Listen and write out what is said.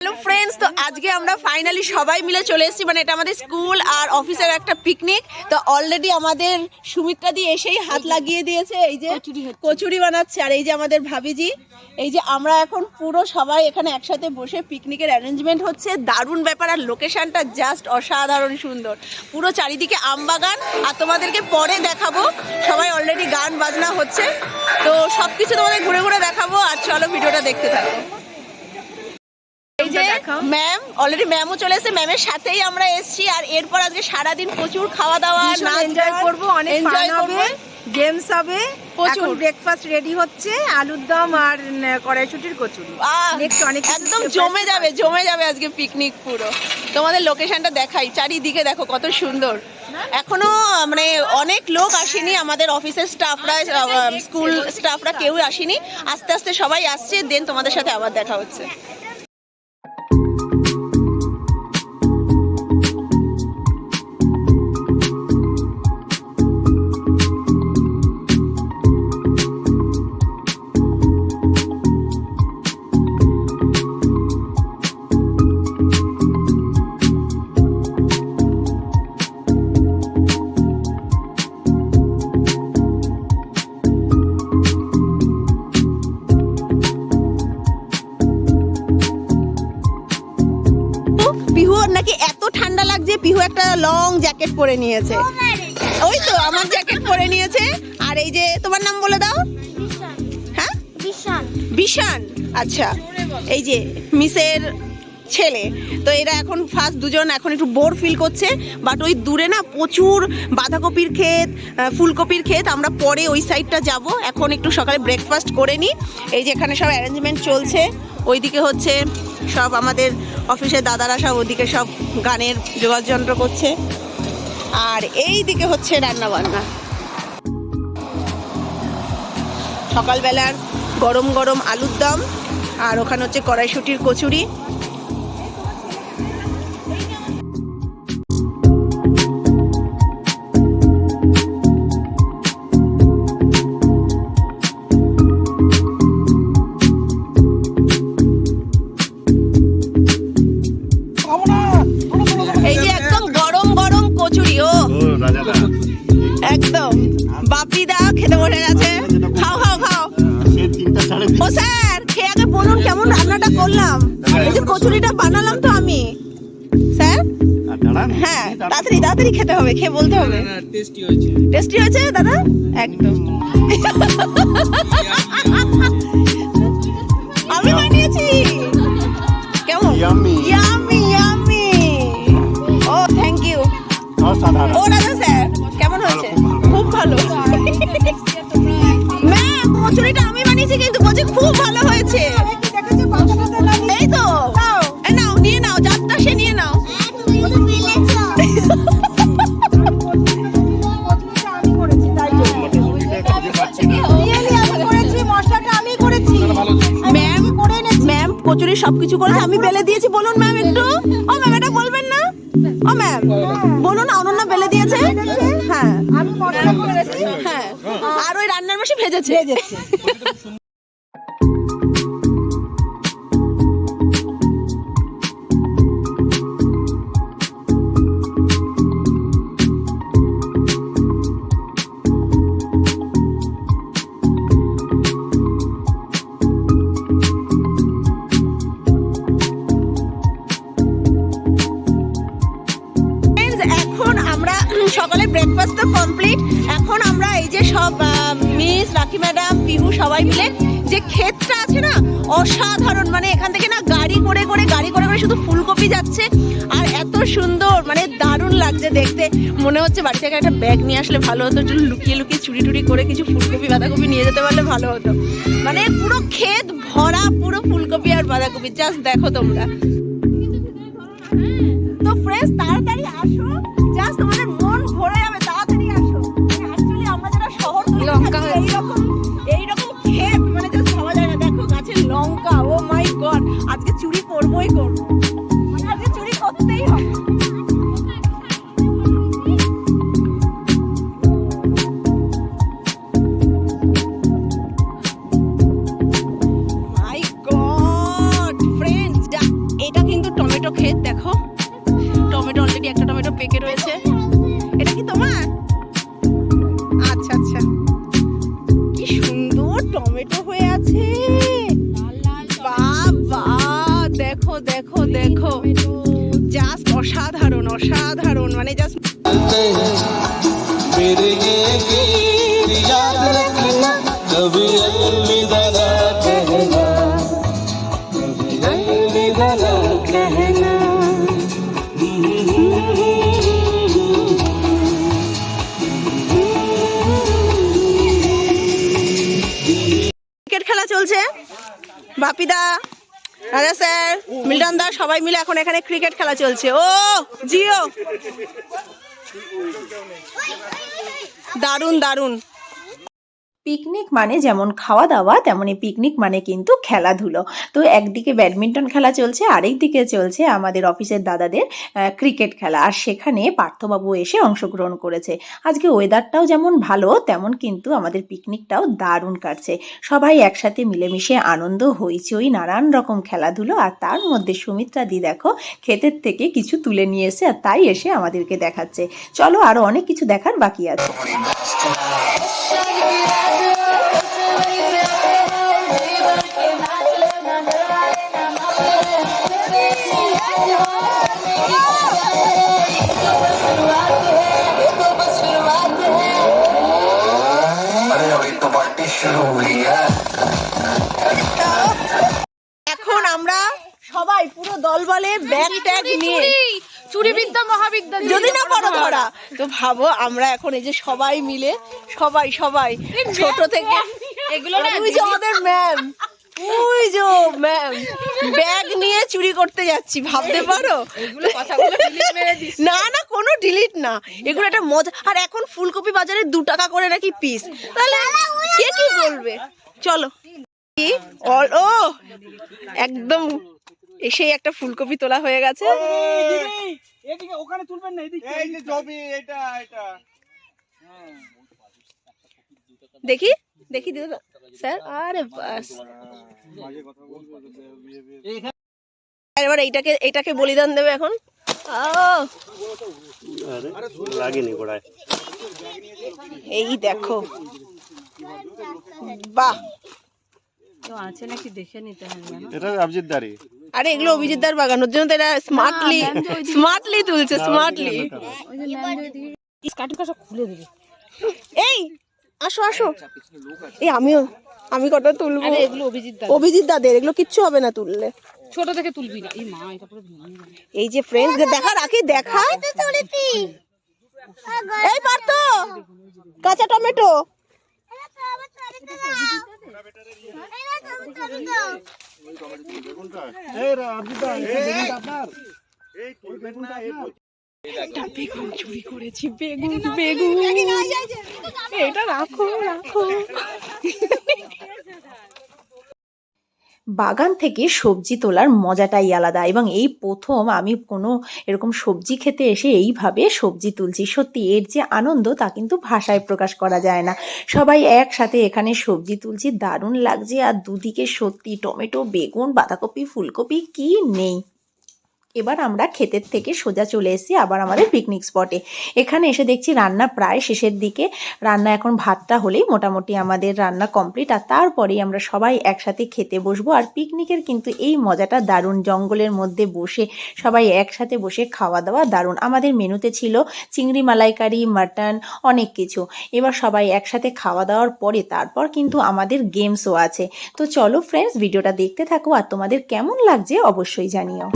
Hello friends, তো আজকে আমরা ফাইনালি সবাই মিলে চলে এসেছি। মানে এটা আমাদের স্কুল আর অফিসের একটা পিকনিক। তো অলরেডি আমাদের সুমিত্রা দি এসেই হাত লাগিয়ে দিয়েছে, এই যে কচুরি বানাচ্ছে। আর এই যে আমাদের ভাবিজি, এই যে আমরা এখন পুরো সবাই এখানে একসাথে বসে পিকনিকের অ্যারেঞ্জমেন্ট হচ্ছে। দারুণ ব্যাপার, আর লোকেশনটা জাস্ট অসাধারণ সুন্দর। পুরো চারিদিকে আম বাগান, আর তোমাদেরকে পরে দেখাবো। সবাই অলরেডি গান বাজনা হচ্ছে, তো সবকিছু তোমাদের ঘুরে ঘুরে দেখাবো। আর চলো ভিডিওটা দেখতে থাকো। এই যে ম্যাম, অলরেডি ম্যামও চলে এসেছে, ম্যামের সাথেই আমরা এসেছি। আর এরপর আজকে সারাদিন প্রচুর খাওয়া দাওয়া, নাচ এনজয় করবো, অনেক ফান হবে, গেমস হবে, প্রচুর ব্রেকফাস্ট রেডি হচ্ছে, আলুর দম আর কড়াইশুটির কচুরি। একদম জমে যাবে, জমে যাবে আজকে পিকনিক পুরো। তোমাদের লোকেশনটা দেখাই, চারিদিকে দেখো কত সুন্দর। এখনো মানে অনেক লোক আসেনি, আমাদের অফিসের স্টাফরা, স্কুল স্টাফরা কেউ আসেনি। আস্তে আস্তে সবাই আসছে, দেন তোমাদের সাথে আবার দেখা হচ্ছে। পিহুর নাকি এত ঠান্ডা লাগছে, পিহু একটা লং জ্যাকেট পরে নিয়েছে। ওই তো আমার জ্যাকেট পরে নিয়েছে। আর এই যে তোমার নাম বলে দাও। হ্যাঁ, বিশান। আচ্ছা, এই যে মিসের ছেলে। তো এরা এখন ফার্স্ট দুজন এখন একটু বোর ফিল করছে, বাট ওই দূরে না প্রচুর বাঁধাকপির ক্ষেত, ফুলকপির ক্ষেত। আমরা পরে ওই সাইডটা যাব। এখন একটু সকালে ব্রেকফাস্ট করে নিই। এই যে এখানে সব অ্যারেঞ্জমেন্ট চলছে, ওইদিকে হচ্ছে সব আমাদের অফিসের দাদারা সব ওদিকে সব গানের যোগাযন্ত্র করছে, আর এই দিকে হচ্ছে রান্না বান্না। সকালবেলার গরম গরম আলুর দম, আর ওখানে হচ্ছে কড়াইশুটির কচুরি। এই যে একদম গরম গরম কচুরি। ও একদম বাপিদা খেতে বসে গেছে। খাও খাও খাও। ও স্যার, খেয়ে আগে বলুন কেমন রান্নাটা করলাম। এই যে কচুরিটা বানালাম তো আমি। স্যার হ্যাঁ, তাড়াতাড়ি তাড়াতাড়ি খেতে হবে, খেয়ে বলতে হবে। টেস্টি হয়েছে দাদা, একদম। আমি বানিয়েছি। কেমন? Yummy yummy. ও থ্যাংক ইউ। ও রাজা স্যার, কেমন হয়েছে? খুব ভালো। ম্যাম, কচুরিটা আমি বানিয়েছি, কিন্তু বলছে খুব ভালো হয়েছে। এই তো, নাও নিয়ে নাও, যাত্রা সে নিয়ে নাও। ম্যাম কচুরি সবকিছু করেছে, আমি বেলে দিয়েছি। বলুন ম্যাম একটু। ও ম্যাম, এটা বলবেন না? ও ম্যাম বলুন, অনন্যা বেলে দিয়েছে। হ্যাঁ হ্যাঁ, আর ওই রান্নার মাসি ভেজেছে। সকালে ব্রেকফাস্ট তো কমপ্লিট। এখন আমরা এই যে সব মিস, রাখি ম্যাডাম, পিহু সবাই মিলে যে ক্ষেতটা আছে না, অসাধারণ। মানে এখান থেকে না গাড়ি করে করে শুধু ফুলকপি যাচ্ছে, আর এত সুন্দর, মানে দারুণ লাগছে দেখতে। মনে হচ্ছে বাড়ি থেকে একটা ব্যাগ নিয়ে আসলে ভালো হতো, একটু লুকিয়ে লুকিয়ে চুরি টুরি করে কিছু ফুলকপি বাঁধাকপি নিয়ে যেতে পারলে ভালো হতো। মানে পুরো ক্ষেত ভরা, পুরো ফুলকপি আর বাঁধাকপি। জাস্ট দেখো তোমরা। তো ফ্রেন্ডস, তাড়াতাড়ি আসো, জাস্ট তোমাদের মন ভরে যাবে। তাড়াতাড়ি আসো। অ্যাকচুয়ালি আমরা যারা শহর এইরকম ক্ষেত মানে জাস্ট ভাবা যায় না। দেখো গাছের লঙ্কা, ও মাই গড। আজকে চুরি করবোই করবো, মানে আজকে চুরি করতেই হবে। মাই গড ফ্রেন্ডস, এটা দেখো দেখো দেখো, জাস্ট অসাধারণ অসাধারণ, মানে জাস্ট मेरे ये गीत याद रखना, कभी अलविदा ना कहना, कभी अलविदा ना कहना। ক্রিকেট খেলা চলছে, বাপিদা, রাজা স্যার, মিল্টন দা সবাই মিলে এখন এখানে ক্রিকেট খেলা চলছে। ও জিও, দারুণ দারুণ। পিকনিক মানে যেমন খাওয়া দাওয়া, তেমনি পিকনিক মানে কিন্তু খেলাধুলো। তো একদিকে ব্যাডমিন্টন খেলা চলছে, আরেক দিকে চলছে আমাদের অফিসের দাদাদের ক্রিকেট খেলা। আর সেখানে পার্থবাবু এসে অংশগ্রহণ করেছে। আজকে ওয়েদারটাও যেমন ভালো, তেমন কিন্তু আমাদের পিকনিকটাও দারুণ কাটছে। সবাই একসাথে মিলেমিশে আনন্দ, হইচই, নানান রকম খেলাধুলো। আর তার মধ্যে সুমিত্রা দি দেখো ক্ষেতের থেকে কিছু তুলে নিয়ে এসে, আর তাই এসে আমাদেরকে দেখাচ্ছে। চলো, আরো অনেক কিছু দেখার বাকি আছে। এখন আমরা সবাই পুরো দল বলে ব্যাগ ট্যাগ নিয়ে, চুরি বিদ্যা মহাবিদ্যা যদি না পড়ো ধরা, তো ভাবো আমরা এখন এই যে সবাই মিলে, সবাই সবাই ছোট থেকে, এগুলো না ওই যে আমাদের ম্যাম, ওই যে ম্যাম ব্যাগ নিয়ে চুরি করতে যাচ্ছি, ভাবতে পারো? এগুলো কথাগুলো ডিলিট মেরে দিস। না না, কোনো ডিলিট না, এগুলো একটা মজা। আর এখন ফুলকপি বাজারে 2 টাকা করে নাকি পিস, তাহলে কে কি বলবে? চলো, কি ও একদম এসেই একটা ফুলকপি তোলা হয়ে গেছে। এদিকে ওখানে তুলবেন না, এদিকে এই যে জবি, এটা এটা দেখি দেখি দিদা স্যার, আরে বাস, এবার এইটাকে বলিদান দেবে এখন। লাগেনি গোড়ায়। এই দেখো, বাহ, তো আছে নাকি দেখে নিতে হবে না? এটা অভিজিৎ দাঁড়ি। আরে এগুলো অভিজিৎদার বাগানোর জন্য তো এটা স্মার্টলি তুলছে, স্মার্টলি। ওই যে ম্যাম যদি কাটুকা সব খুলে দিবি। এই আসো আসো, এই আমি কটা তুলবো। আরে এগুলো অভিজিৎ দা, অভিজিৎ দাদের এগুলো কিচ্ছু হবে না তুললে। ছোট থেকে তুলবি না। এই মা, এটা পুরো ভেঙে গেল। এই যে ফ্রেন্ডস দেখা, রাখি দেখা, এই পারত কাঁচা টমেটো, বেগুন চুরি করেছি, বেগুন বেগুন, এটা রাখো রাখো। বাগান থেকে সবজি তোলার মজাটাই আলাদা, এবং এই প্রথম আমি কোনো এরকম সবজি খেতে এসে এইভাবে সবজি তুলছি। সত্যি এর যে আনন্দ, তা কিন্তু ভাষায় প্রকাশ করা যায় না। সবাই একসাথে এখানে সবজি তুলছি, দারুণ লাগছে। আর দুদিকে সত্যি টমেটো, বেগুন, বাঁধাকপি, ফুলকপি কি নেই। এবার আমরা ক্ষেতের থেকে সোজা চলে এসেছি আবার আমাদের পিকনিক স্পটে। এখানে এসে দেখছি রান্না প্রায় শেষের দিকে। রান্না এখন ভাতটা হলেই মোটামুটি আমাদের রান্না কমপ্লিট, আর তারপরেই আমরা সবাই একসাথে খেতে বসবো। আর পিকনিকের কিন্তু এই মজাটা দারুণ, জঙ্গলের মধ্যে বসে সবাই একসাথে বসে খাওয়া দাওয়া দারুণ। আমাদের মেনুতে ছিল চিংড়ি মালাইকারি, মাটন, অনেক কিছু। এবার সবাই একসাথে খাওয়া দাওয়ার পরে তারপর কিন্তু আমাদের গেমসও আছে। তো চলো ফ্রেন্ডস, ভিডিওটা দেখতে থাকো, আর তোমাদের কেমন লাগছে অবশ্যই জানিও।